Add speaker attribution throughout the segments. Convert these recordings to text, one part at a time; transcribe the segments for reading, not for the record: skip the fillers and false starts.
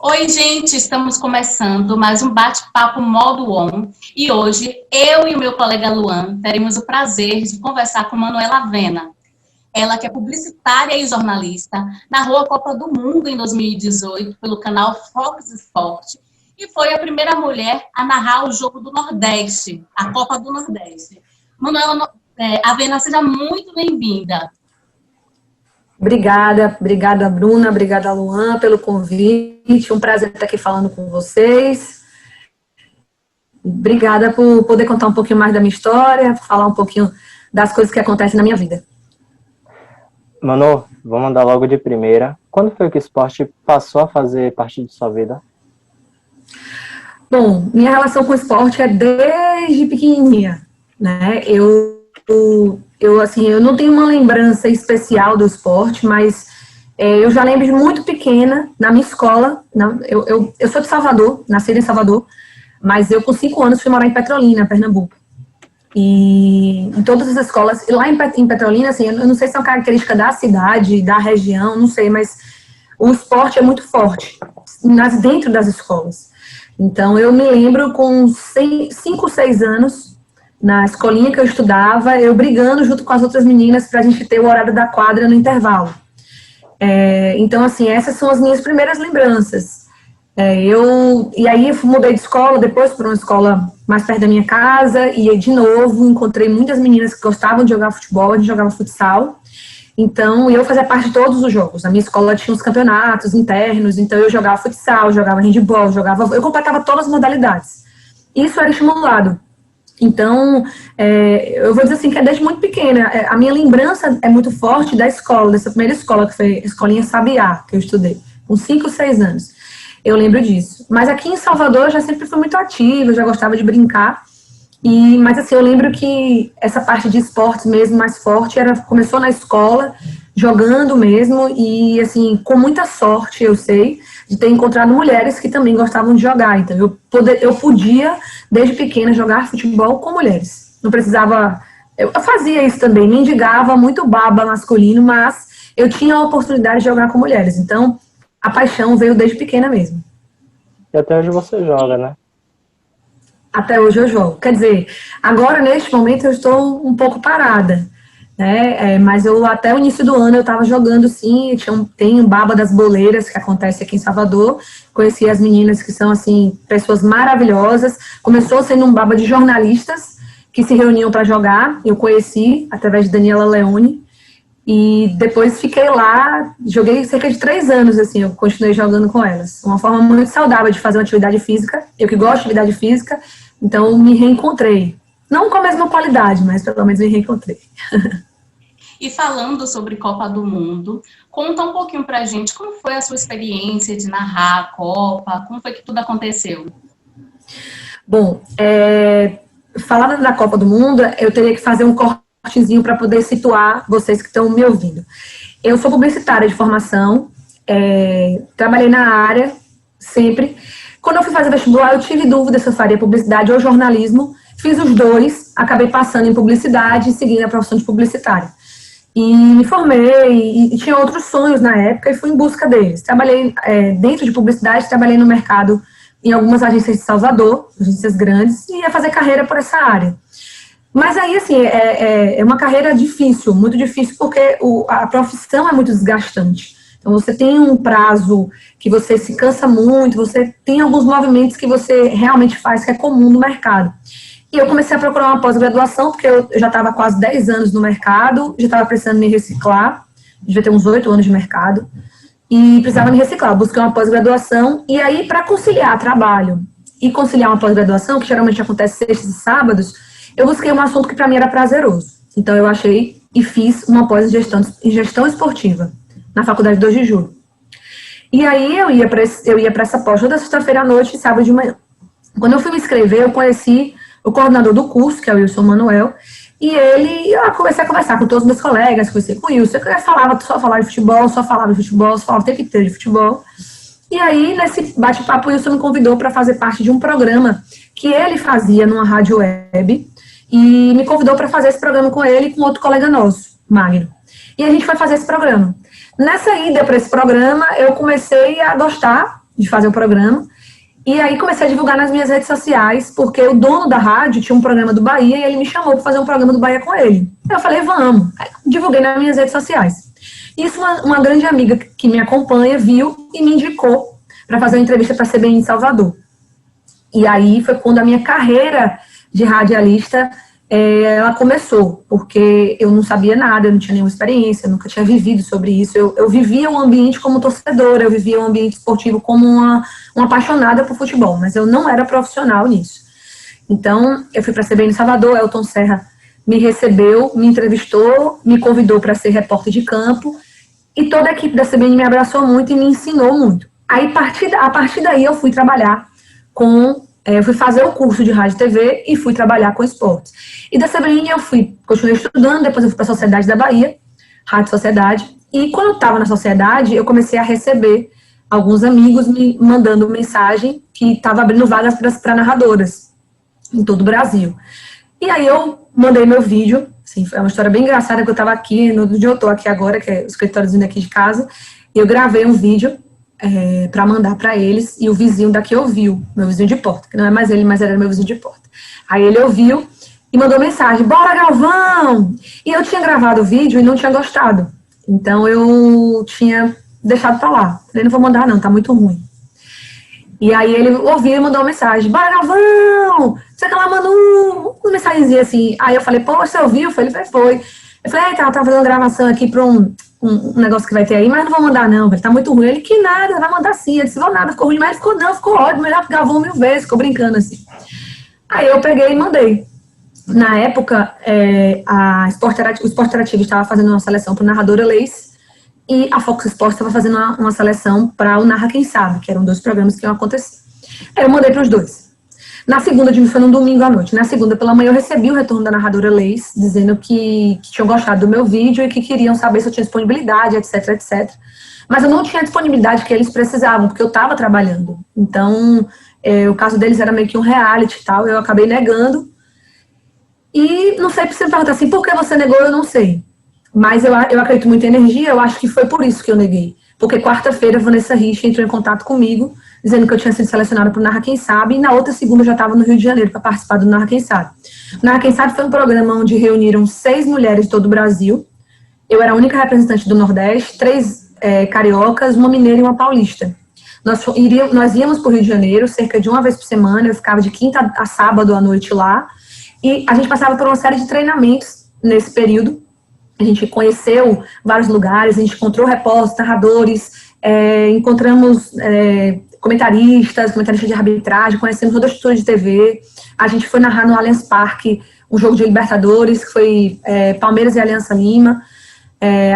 Speaker 1: Oi, gente, estamos começando mais um bate-papo modo on e hoje eu e o meu colega Luan teremos o prazer de conversar com Manuela Avena. Ela que é publicitária e jornalista, narrou a Copa do Mundo em 2018 pelo canal Fox Sport e foi a primeira mulher a narrar o jogo do Nordeste, a Copa do Nordeste. Manuela Avena, seja muito bem-vinda.
Speaker 2: Obrigada, Bruna, obrigada, Luan, pelo convite. Um prazer estar aqui falando com vocês. Obrigada por poder contar um pouquinho mais da minha história, falar um pouquinho das coisas que acontecem na minha vida.
Speaker 3: Manu, vou mandar logo de primeira. Quando foi que o esporte passou a fazer parte de sua vida?
Speaker 2: Bom, minha relação com o esporte é desde pequenininha, né? Eu não tenho uma lembrança especial do esporte, mas eu já lembro de muito pequena, na minha escola. Eu sou de Salvador, nasci em Salvador, mas eu com 5 anos fui morar em Petrolina, Pernambuco. E em todas as escolas, e lá em Petrolina, assim, eu não sei se é uma característica da cidade, da região, não sei, mas o esporte é muito forte dentro das escolas. Então, eu me lembro com 5, 6 anos, na escolinha que eu estudava, eu brigando junto com as outras meninas para a gente ter o horário da quadra no intervalo. Então, assim, essas são as minhas primeiras lembranças. E aí eu mudei de escola, depois para uma escola mais perto da minha casa, e aí, de novo, encontrei muitas meninas que gostavam de jogar futebol, a gente jogava futsal. Então, eu fazia parte de todos os jogos. A minha escola tinha os campeonatos internos, então eu jogava futsal, jogava handball, eu completava todas as modalidades. Isso era estimulado. Então, eu vou dizer assim, que é desde muito pequena. A minha lembrança é muito forte da escola, dessa primeira escola, que foi a Escolinha Sabiá, que eu estudei, com 5, 6 anos. Eu lembro disso. Mas aqui em Salvador eu já sempre fui muito ativa, eu já gostava de brincar. Mas assim, eu lembro que essa parte de esportes mesmo mais forte começou na escola, jogando mesmo, e assim, com muita sorte, eu sei, de ter encontrado mulheres que também gostavam de jogar. Então, eu podia, desde pequena, jogar futebol com mulheres. Não precisava. Eu fazia isso também, mendigava muito baba masculino, mas eu tinha a oportunidade de jogar com mulheres. Então, a paixão veio desde pequena mesmo.
Speaker 3: E até hoje você joga, né?
Speaker 2: Até hoje eu jogo. Quer dizer, agora, neste momento, eu estou um pouco parada, né? Mas até o início do ano eu estava jogando, sim. Tem um Baba das Boleiras, que acontece aqui em Salvador. Conheci as meninas que são, assim, pessoas maravilhosas. Começou sendo um Baba de jornalistas que se reuniam para jogar. Eu conheci através de Daniela Leone. E depois fiquei lá, joguei cerca de 3 anos, assim, eu continuei jogando com elas. Uma forma muito saudável de fazer uma atividade física. Eu que gosto de atividade física, então me reencontrei. Não com a mesma qualidade, mas pelo menos me reencontrei.
Speaker 1: E falando sobre Copa do Mundo, conta um pouquinho pra gente como foi a sua experiência de narrar a Copa, como foi que tudo aconteceu?
Speaker 2: Bom, falando da Copa do Mundo, eu teria que fazer um cortezinho para poder situar vocês que estão me ouvindo. Eu sou publicitária de formação, trabalhei na área sempre. Quando eu fui fazer vestibular, eu tive dúvida se eu faria publicidade ou jornalismo. Fiz os dois, acabei passando em publicidade e seguindo a profissão de publicitária. E me formei, e tinha outros sonhos na época, e fui em busca deles. Trabalhei dentro de publicidade, trabalhei no mercado em algumas agências de Salvador, agências grandes, e ia fazer carreira por essa área. Mas aí, assim, é uma carreira difícil, muito difícil, porque a profissão é muito desgastante. Então, você tem um prazo que você se cansa muito, você tem alguns movimentos que você realmente faz, que é comum no mercado. E eu comecei a procurar uma pós-graduação, porque eu já estava quase 10 anos no mercado, já estava precisando me reciclar, devia ter uns 8 anos de mercado, e precisava me reciclar. Eu busquei uma pós-graduação, e aí, para conciliar trabalho e conciliar uma pós-graduação, que geralmente acontece sextas e sábados, eu busquei um assunto que para mim era prazeroso. Então, eu achei e fiz uma pós em gestão esportiva, na Faculdade 2 de Julho. E aí, eu ia para essa pós toda sexta-feira à noite e sábado de manhã. Quando eu fui me inscrever, eu conheci o coordenador do curso, que é o Wilson Manuel, e eu comecei a conversar com todos os meus colegas, conversei com o Wilson, eu só falava de futebol, só falava o tempo inteiro de futebol. E aí, nesse bate-papo, o Wilson me convidou para fazer parte de um programa que ele fazia numa rádio web, e me convidou para fazer esse programa com ele e com outro colega nosso, Magno. E a gente foi fazer esse programa. Nessa ida para esse programa, eu comecei a gostar de fazer o programa. E aí comecei a divulgar nas minhas redes sociais, porque o dono da rádio tinha um programa do Bahia e ele me chamou para fazer um programa do Bahia com ele. Eu falei, vamos. Aí, divulguei nas minhas redes sociais. Isso uma grande amiga que me acompanha viu e me indicou para fazer uma entrevista para a CBN em Salvador. E aí foi quando a minha carreira de radialista ela começou, porque eu não sabia nada, eu não tinha nenhuma experiência, eu nunca tinha vivido sobre isso. Eu vivia o ambiente como torcedora, eu vivia o ambiente esportivo como uma apaixonada por futebol, mas eu não era profissional nisso. Então, eu fui para a CBN em Salvador, Elton Serra me recebeu, me entrevistou, me convidou para ser repórter de campo, e toda a equipe da CBN me abraçou muito e me ensinou muito. Aí, a partir daí, eu fui trabalhar eu fui fazer o curso de rádio e TV e fui trabalhar com esportes. E da CBN eu continuei estudando, depois eu fui para a Sociedade da Bahia, Rádio Sociedade, e quando eu estava na Sociedade, eu comecei a receber alguns amigos me mandando mensagem que estava abrindo vagas para narradoras em todo o Brasil. E aí eu mandei meu vídeo, assim, foi uma história bem engraçada, que eu estava aqui, onde eu estou aqui agora, que é o escritóriozinho daqui de casa, e eu gravei um vídeo para mandar para eles, e o vizinho daqui ouviu, meu vizinho de porta, que não é mais ele, mas era meu vizinho de porta. Aí ele ouviu e mandou mensagem, bora Galvão! E eu tinha gravado o vídeo e não tinha gostado, então eu tinha deixado para lá. Falei, não vou mandar não, tá muito ruim. E aí ele ouviu e mandou uma mensagem, bora Galvão! Você tá lá, Manu? Uma mensagenzinha assim. Aí eu falei, pô, você ouviu? Ele foi. Eu falei, tá, tava fazendo uma gravação aqui pra um negócio que vai ter aí, mas não vou mandar não, velho, tá muito ruim. Ele, que nada, vai mandar sim. Ele disse, vou nada, ficou ruim, mas ficou ótimo, melhor que Galvão 1000 vezes, ficou brincando assim. Aí eu peguei e mandei. Na época, o Esporte Interativo estava fazendo uma seleção pro Narradora Leis, e a Fox Sports estava fazendo uma seleção para o Narra Quem Sabe, que eram 2 programas que iam acontecer. Aí eu mandei para os 2. Na segunda, foi num domingo à noite. Na segunda, pela manhã, eu recebi o retorno da narradora Leis, dizendo que tinham gostado do meu vídeo e que queriam saber se eu tinha disponibilidade, etc, etc. Mas eu não tinha a disponibilidade que eles precisavam, porque eu estava trabalhando. Então, o caso deles era meio que um reality e tal, eu acabei negando. E não sei se você me pergunta assim, por que você negou, eu não sei. Mas eu acredito muito em energia, eu acho que foi por isso que eu neguei. Porque quarta-feira a Vanessa Rich entrou em contato comigo, dizendo que eu tinha sido selecionada para o Narra Quem Sabe, e na outra segunda eu já estava no Rio de Janeiro para participar do Narra Quem Sabe. O Narra Quem Sabe foi um programa onde reuniram 6 mulheres de todo o Brasil. Eu era a única representante do Nordeste, 3 cariocas, uma mineira e uma paulista. Nós íamos para o Rio de Janeiro cerca de uma vez por semana, eu ficava de quinta a sábado à noite lá, e a gente passava por uma série de treinamentos nesse período. A gente conheceu vários lugares, a gente encontrou repórteres, narradores, encontramos comentaristas de arbitragem, conhecemos toda a estrutura de TV. A gente foi narrar no Allianz Parque um jogo de Libertadores, que foi Palmeiras e Aliança Lima.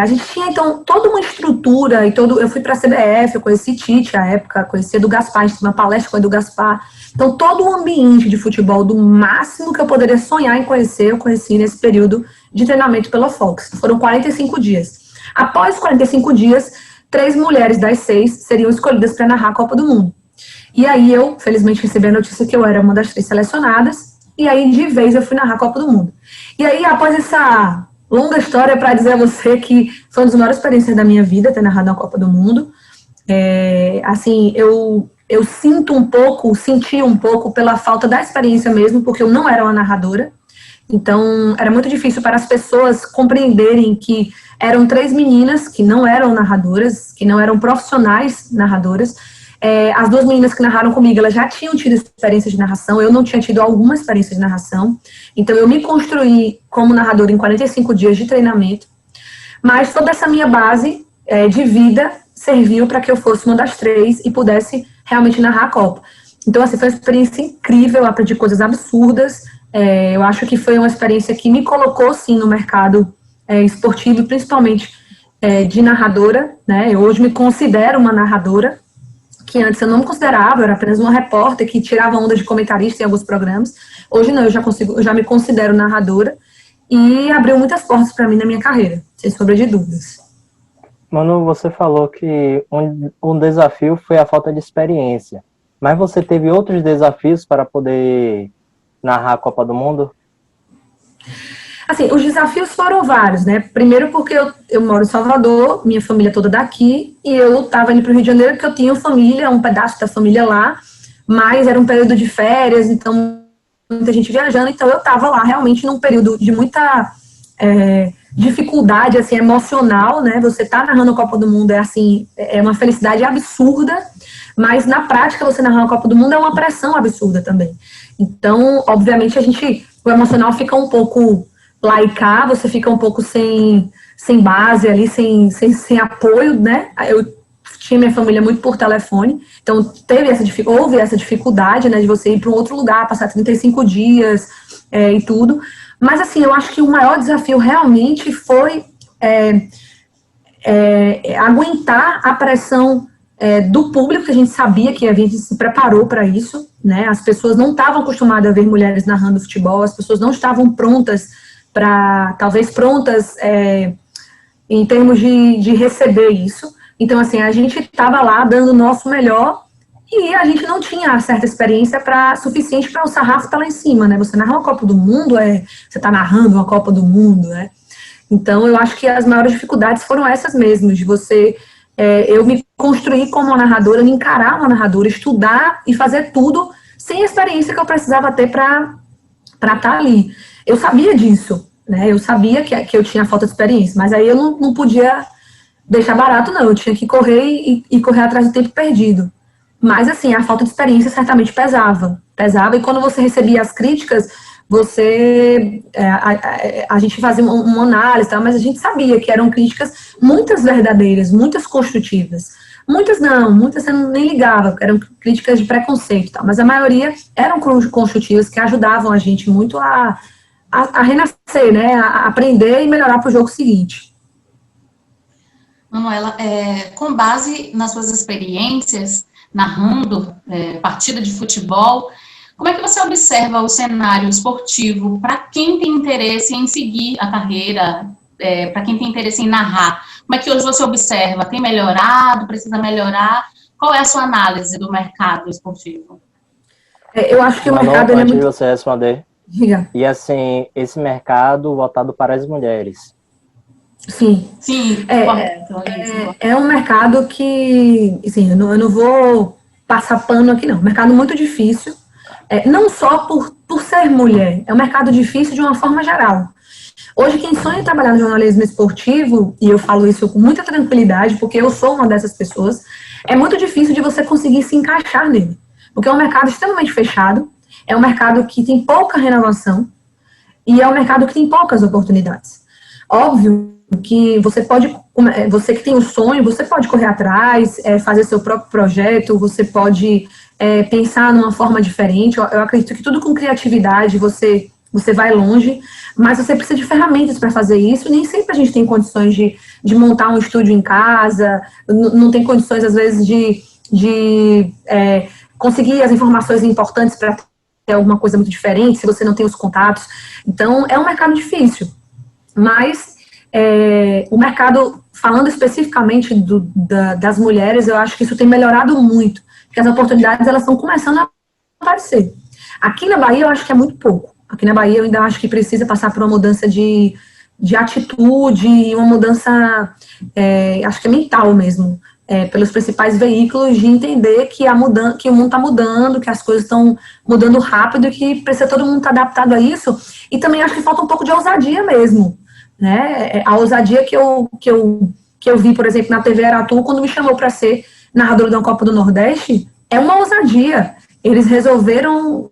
Speaker 2: A gente tinha, então, toda uma estrutura, eu fui para a CBF, eu conheci Tite à época, conheci Edu Gaspar, a gente teve uma palestra com Edu Gaspar. Então, todo o ambiente de futebol, do máximo que eu poderia sonhar em conhecer, eu conheci nesse período de treinamento pela Fox. Foram 45 dias. Após 45 dias, 3 mulheres das 6 seriam escolhidas para narrar a Copa do Mundo. E aí eu, felizmente, recebi a notícia que eu era uma das 3 selecionadas, e aí, de vez, eu fui narrar a Copa do Mundo. E aí, após essa longa história, para dizer a você que foi uma das maiores experiências da minha vida, ter narrado a Copa do Mundo, assim, eu senti um pouco pela falta da experiência mesmo, porque eu não era uma narradora. Então, era muito difícil para as pessoas compreenderem que eram 3 meninas que não eram narradoras, que não eram profissionais narradoras. As 2 meninas que narraram comigo, elas já tinham tido experiência de narração, eu não tinha tido alguma experiência de narração. Então, eu me construí como narradora em 45 dias de treinamento. Mas toda essa minha base de vida serviu para que eu fosse uma das 3 e pudesse realmente narrar a Copa. Então, assim, foi uma experiência incrível, eu aprendi coisas absurdas. Eu acho que foi uma experiência que me colocou, sim, no mercado esportivo, principalmente de narradora, né? Eu hoje me considero uma narradora, que antes eu não me considerava, eu era apenas uma repórter que tirava onda de comentarista em alguns programas. Hoje não, eu já me considero narradora e abriu muitas portas para mim na minha carreira, sem sombra de dúvidas.
Speaker 3: Manu, você falou que um desafio foi a falta de experiência, mas você teve outros desafios para poder narrar a Copa do Mundo?
Speaker 2: Assim, os desafios foram vários, né? Primeiro porque eu moro em Salvador, minha família toda daqui, e eu estava indo para o Rio de Janeiro porque eu tinha família, um pedaço da família lá, mas era um período de férias, então muita gente viajando, então eu estava lá realmente num período de muita dificuldade, assim, emocional, né? Você tá narrando a Copa do Mundo é assim, é uma felicidade absurda, mas na prática você narrar a Copa do Mundo é uma pressão absurda também. Então, obviamente, o emocional fica um pouco lá e cá, você fica um pouco sem base ali, sem apoio, né? Eu tinha minha família muito por telefone, então houve essa dificuldade, né, de você ir para um outro lugar, passar 35 dias e tudo. Mas, assim, eu acho que o maior desafio realmente foi aguentar a pressão do público, que a gente sabia que a gente se preparou para isso, né? As pessoas não estavam acostumadas a ver mulheres narrando futebol, as pessoas não estavam prontas talvez prontas em termos de receber isso. Então, assim, a gente estava lá dando o nosso melhor e a gente não tinha certa experiência suficiente para o sarrafo estar lá em cima, né? Você narrar uma Copa do Mundo, você está narrando uma Copa do Mundo, né? Então, eu acho que as maiores dificuldades foram essas mesmas, de você, eu me construir como uma narradora, me encarar uma narradora, estudar e fazer tudo sem a experiência que eu precisava ter para estar ali. Eu sabia disso, né? Eu sabia que eu tinha falta de experiência, mas aí eu não podia deixar barato, não. Eu tinha que correr e correr atrás do tempo perdido. Mas, assim, a falta de experiência certamente pesava, e quando você recebia as críticas, a gente fazia uma análise, tá? Mas a gente sabia que eram críticas muitas verdadeiras, muitas construtivas. Muitas você nem ligava, eram críticas de preconceito, tá? Mas a maioria eram construtivas, que ajudavam a gente muito a renascer, né? A aprender e melhorar para o jogo seguinte.
Speaker 1: Manuela, com base nas suas experiências narrando partida de futebol, como é que você observa o cenário esportivo para quem tem interesse em seguir a carreira, para quem tem interesse em narrar? Como é que hoje você observa? Tem melhorado? Precisa melhorar? Qual é a sua análise do mercado esportivo?
Speaker 2: Eu acho que o mercado
Speaker 3: antes
Speaker 2: é muito...
Speaker 3: de você responder,
Speaker 2: Diga.
Speaker 3: E assim, esse mercado voltado para as mulheres.
Speaker 2: Sim.
Speaker 1: Correto.
Speaker 2: É um mercado que, assim, eu não vou passar pano aqui, não. É um mercado muito difícil, não só por ser mulher, é um mercado difícil de uma forma geral. Hoje, quem sonha em trabalhar no jornalismo esportivo, e eu falo isso com muita tranquilidade, porque eu sou uma dessas pessoas, é muito difícil de você conseguir se encaixar nele. Porque é um mercado extremamente fechado, é um mercado que tem pouca renovação, e é um mercado que tem poucas oportunidades. Óbvio que você que tem um sonho, você pode correr atrás, fazer seu próprio projeto, você pode pensar numa forma diferente. Eu acredito que tudo com criatividade você vai longe, mas você precisa de ferramentas para fazer isso, e nem sempre a gente tem condições de montar um estúdio em casa, não tem condições, às vezes, de conseguir as informações importantes para ter alguma coisa muito diferente, se você não tem os contatos. Então, é um mercado difícil, mas o mercado, falando especificamente das mulheres, eu acho que isso tem melhorado muito, porque as oportunidades, elas estão começando a aparecer. Aqui na Bahia, eu acho que é muito pouco. Aqui na Bahia, eu ainda acho que precisa passar por uma mudança de atitude, uma mudança, acho que é mental mesmo, pelos principais veículos, de entender que o mundo está mudando, que as coisas estão mudando rápido e que precisa todo mundo estar adaptado a isso. E também acho que falta um pouco de ousadia mesmo, né? A ousadia que eu vi, por exemplo, na TV Aratu, quando me chamou para ser narradora da Copa do Nordeste, é uma ousadia. Eles resolveram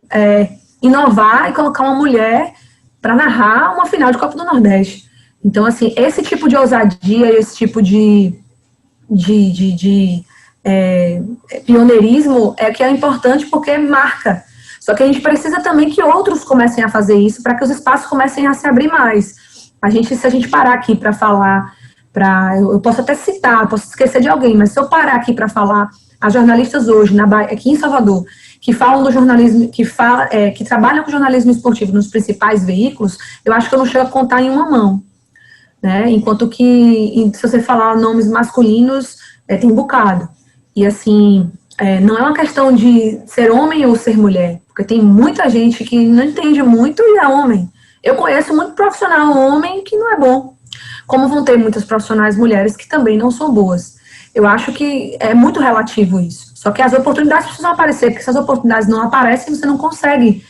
Speaker 2: inovar e colocar uma mulher para narrar uma final de Copa do Nordeste. Então, assim, esse tipo de ousadia, esse tipo de pioneirismo é que é importante, porque marca. Só que a gente precisa também que outros comecem a fazer isso, para que os espaços comecem a se abrir mais. Se a gente parar aqui para falar, eu posso até citar, posso esquecer de alguém, mas se eu parar aqui para falar a jornalistas hoje, aqui em Salvador, que falam do jornalismo, que trabalham com jornalismo esportivo nos principais veículos, eu acho que eu não chego a contar em uma mão, né? Enquanto que, se você falar nomes masculinos, tem um bocado. E, assim, não é uma questão de ser homem ou ser mulher, porque tem muita gente que não entende muito e é homem. Eu conheço muito profissional homem que não é bom, como vão ter muitas profissionais mulheres que também não são boas. Eu acho que é muito relativo isso. Só que as oportunidades precisam aparecer, porque se as oportunidades não aparecem, você não consegue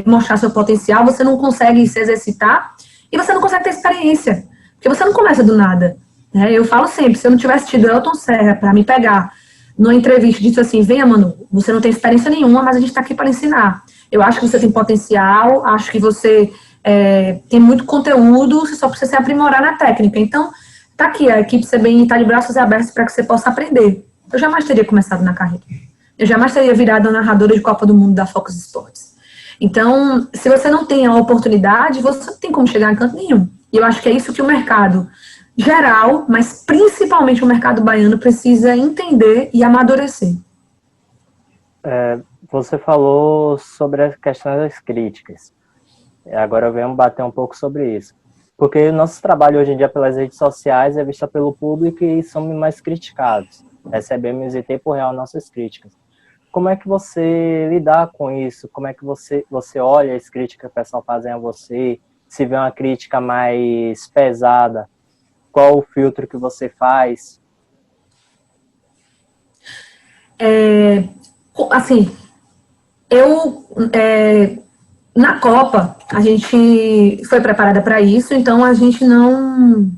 Speaker 2: mostrar seu potencial, você não consegue se exercitar e você não consegue ter experiência, porque você não começa do nada. Né? Eu falo sempre, se eu não tivesse tido Elton Serra para me pegar numa entrevista e disse assim, venha, Manu, você não tem experiência nenhuma, mas a gente está aqui para ensinar. Eu acho que você tem potencial, acho que você tem muito conteúdo, você só precisa se aprimorar na técnica. Então, tá aqui, a equipe CBN está de braços abertos para que você possa aprender. Eu jamais teria começado na carreira. Eu jamais teria virado a narradora de Copa do Mundo da Fox Sports. Então, se você não tem a oportunidade, você não tem como chegar em canto nenhum. E eu acho que é isso que o mercado geral, mas principalmente o mercado baiano, precisa entender e amadurecer.
Speaker 3: Você falou sobre a questão das críticas. Agora eu venho bater um pouco sobre isso. Porque o nosso trabalho hoje em dia pelas redes sociais é visto pelo público e somos mais criticados. Recebemos em tempo real nossas críticas. Como é que você lidar com isso? Como é que você olha as críticas que o pessoal fazem a você? Se vê uma crítica mais pesada, qual o filtro que você faz?
Speaker 2: Assim, na Copa, a gente foi preparada para isso, então a gente não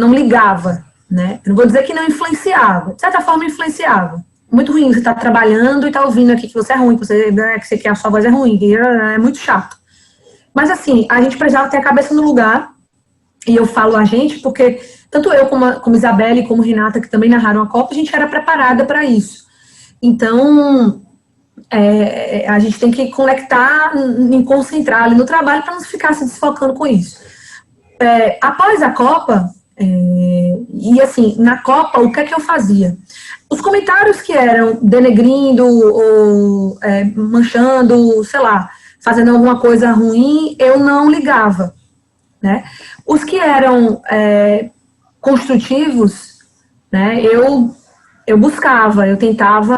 Speaker 2: ligava, né? Eu não vou dizer que não influenciava, de certa forma influenciava. Muito ruim, você tá trabalhando e tá ouvindo aqui que você é ruim, que a sua voz é ruim, que é muito chato. Mas assim, a gente precisava ter a cabeça no lugar, e eu falo a gente porque tanto eu como Isabelle, como Renata, que também narraram a Copa, a gente era preparada para isso. Então, a gente tem que conectar, em concentrar ali no trabalho para não ficar se desfocando com isso. Após a Copa, e assim, na Copa, o que é que eu fazia? Os comentários que eram denegrindo ou manchando, sei lá, fazendo alguma coisa ruim, eu não ligava, né? Os que eram construtivos, né, eu buscava, eu tentava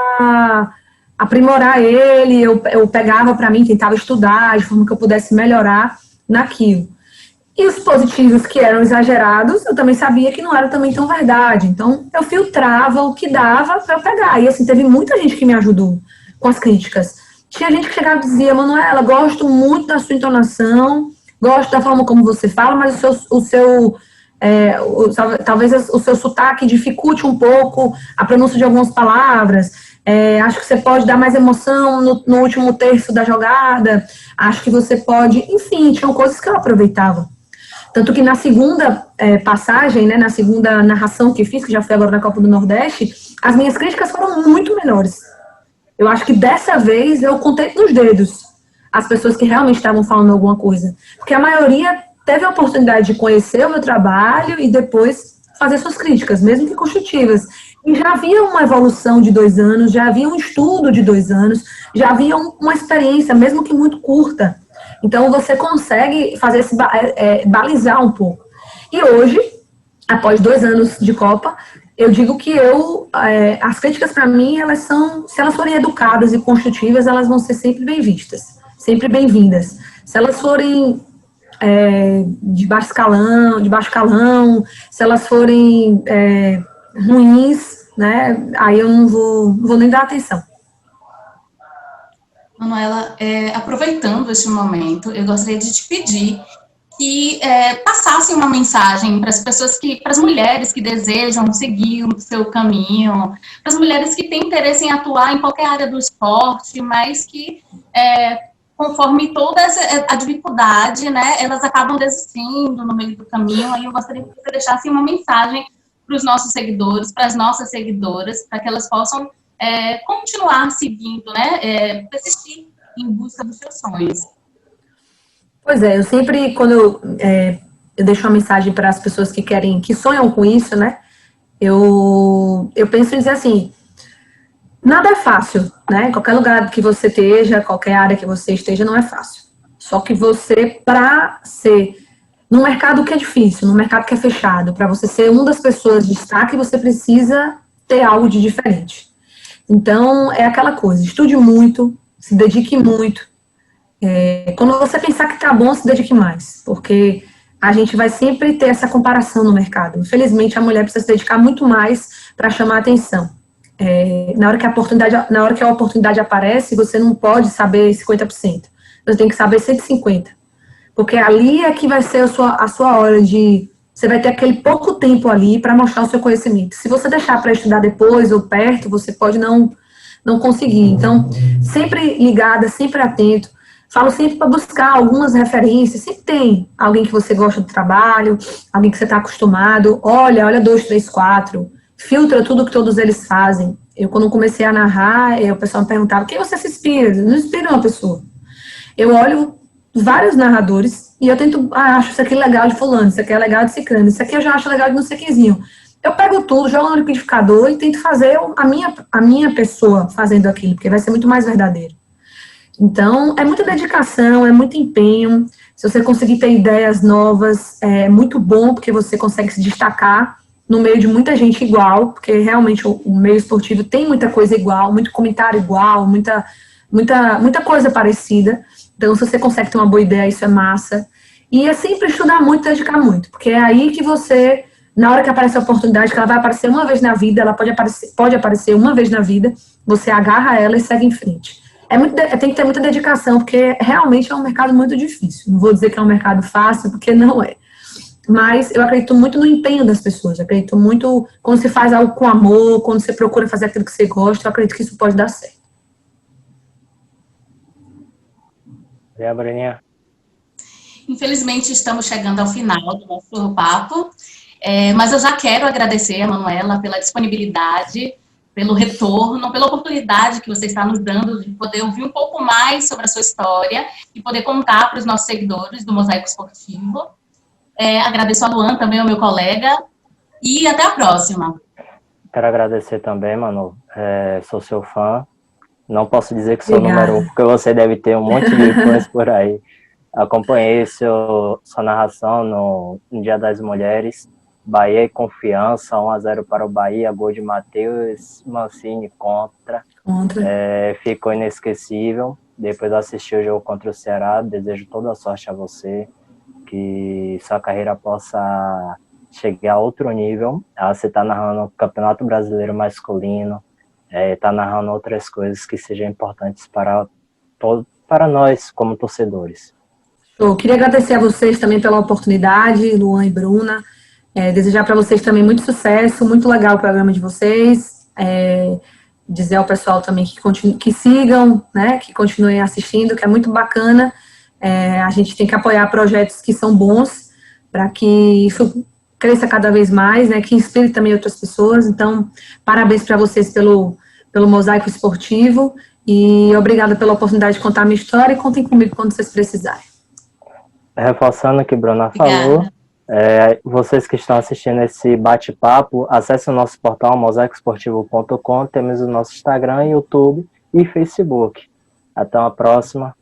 Speaker 2: aprimorar ele, eu pegava para mim, tentava estudar de forma que eu pudesse melhorar naquilo. E os positivos que eram exagerados, eu também sabia que não era também tão verdade. Então, eu filtrava o que dava para eu pegar. E assim, teve muita gente que me ajudou com as críticas. Tinha gente que chegava e dizia, Manuela, gosto muito da sua entonação, gosto da forma como você fala, mas talvez o seu sotaque dificulte um pouco a pronúncia de algumas palavras. Acho que você pode dar mais emoção no último terço da jogada. Acho que você pode... Enfim, tinham coisas que eu aproveitava. Tanto que na segunda passagem, né, na segunda narração que fiz, que já foi agora na Copa do Nordeste, as minhas críticas foram muito menores. Eu acho que dessa vez eu contei nos dedos as pessoas que realmente estavam falando alguma coisa. Porque a maioria teve a oportunidade de conhecer o meu trabalho e depois fazer suas críticas, mesmo que construtivas. E já havia uma evolução de 2 anos, já havia um estudo de 2 anos, já havia uma experiência, mesmo que muito curta. Então, você consegue fazer balizar um pouco. E hoje, após 2 anos de Copa, eu digo que as críticas para mim, se elas forem educadas e construtivas, elas vão ser sempre bem vistas, sempre bem-vindas. Se elas forem de baixo calão, se elas forem ruins, né, aí eu não vou nem dar atenção.
Speaker 1: Manuela, aproveitando este momento, eu gostaria de te pedir que passasse uma mensagem para as pessoas para as mulheres que desejam seguir o seu caminho, para as mulheres que têm interesse em atuar em qualquer área do esporte, mas que, conforme toda a dificuldade, né, elas acabam desistindo no meio do caminho. Aí eu gostaria que você deixasse uma mensagem para os nossos seguidores, para as nossas seguidoras, para que elas possam continuar seguindo, né, persistir em busca dos seus sonhos.
Speaker 2: Pois eu sempre, quando eu deixo uma mensagem para as pessoas que sonham com isso, né, eu penso em dizer assim, nada é fácil, né, qualquer lugar que você esteja, qualquer área que você esteja, não é fácil. Só que você, para ser, num mercado que é difícil, num mercado que é fechado, para você ser uma das pessoas de destaque, você precisa ter algo de diferente. Então, é aquela coisa, estude muito, se dedique muito, Quando você pensar que tá bom, se dedique mais, porque a gente vai sempre ter essa comparação no mercado. Infelizmente, a mulher precisa se dedicar muito mais para chamar a atenção. Na hora que a oportunidade aparece, você não pode saber 50%. Você tem que saber 150%. Porque ali é que vai ser a sua hora de... Você vai ter aquele pouco tempo ali para mostrar o seu conhecimento. Se você deixar para estudar depois ou perto, você pode não conseguir. Então, sempre ligada, sempre atento. Falo sempre para buscar algumas referências. Sempre tem alguém que você gosta do trabalho, alguém que você está acostumado. Olha 2, 3, 4. Filtra tudo que todos eles fazem. Eu, quando comecei a narrar, o pessoal me perguntava: quem você se inspira? Não inspira uma pessoa. Eu olho vários narradores e eu tento, acho isso aqui legal de fulano, isso aqui é legal de ciclano, isso aqui eu já acho legal de não sei quemzinho. Eu pego tudo, jogo no liquidificador e tento fazer a minha pessoa fazendo aquilo, porque vai ser muito mais verdadeiro. Então, é muita dedicação, é muito empenho. Se você conseguir ter ideias novas, é muito bom, porque você consegue se destacar no meio de muita gente igual, porque realmente o meio esportivo tem muita coisa igual, muito comentário igual, muita coisa parecida. Então, se você consegue ter uma boa ideia, isso é massa. E é sempre estudar muito, dedicar muito, porque é aí que você, na hora que aparece a oportunidade, que ela vai aparecer uma vez na vida, ela pode aparecer uma vez na vida, você agarra ela e segue em frente. Tem que ter muita dedicação, porque realmente é um mercado muito difícil. Não vou dizer que é um mercado fácil, porque não é. Mas eu acredito muito no empenho das pessoas. Eu acredito muito quando você faz algo com amor, quando você procura fazer aquilo que você gosta, eu acredito que isso pode dar certo.
Speaker 3: E a Bruninha?
Speaker 1: Infelizmente, estamos chegando ao final do nosso papo, mas eu já quero agradecer a Manuela pela disponibilidade, pelo retorno, pela oportunidade que você está nos dando de poder ouvir um pouco mais sobre a sua história e poder contar para os nossos seguidores do Mosaico Esportivo. Agradeço a Luan, também ao meu colega, e até a próxima.
Speaker 3: Quero agradecer também, Manu. Sou seu fã. Não posso dizer que sou
Speaker 2: Obrigada.
Speaker 3: número 1, porque você deve ter um monte de fãs por aí. Acompanhei sua narração no Dia das Mulheres. Bahia e Confiança, 1-0 para o Bahia, gol de Matheus Mancini contra. Ficou inesquecível. Depois assisti o jogo contra o Ceará. Desejo toda a sorte a você, que sua carreira possa chegar a outro nível. Você está narrando o Campeonato Brasileiro masculino, está narrando outras coisas que sejam importantes para nós como torcedores.
Speaker 2: Eu queria agradecer a vocês também pela oportunidade, Luan e Bruna. Desejar para vocês também muito sucesso, muito legal o programa de vocês. Dizer ao pessoal também que sigam, né, que continuem assistindo, que é muito bacana. A gente tem que apoiar projetos que são bons para que isso cresça cada vez mais, né, que inspire também outras pessoas. Então, parabéns para vocês pelo Mosaico Esportivo e obrigada pela oportunidade de contar a minha história e contem comigo quando vocês precisarem.
Speaker 3: Reforçando o que a Bruna falou, vocês que estão assistindo esse bate-papo, acessem o nosso portal mosaicoesportivo.com, temos o nosso Instagram, YouTube e Facebook. Até uma próxima.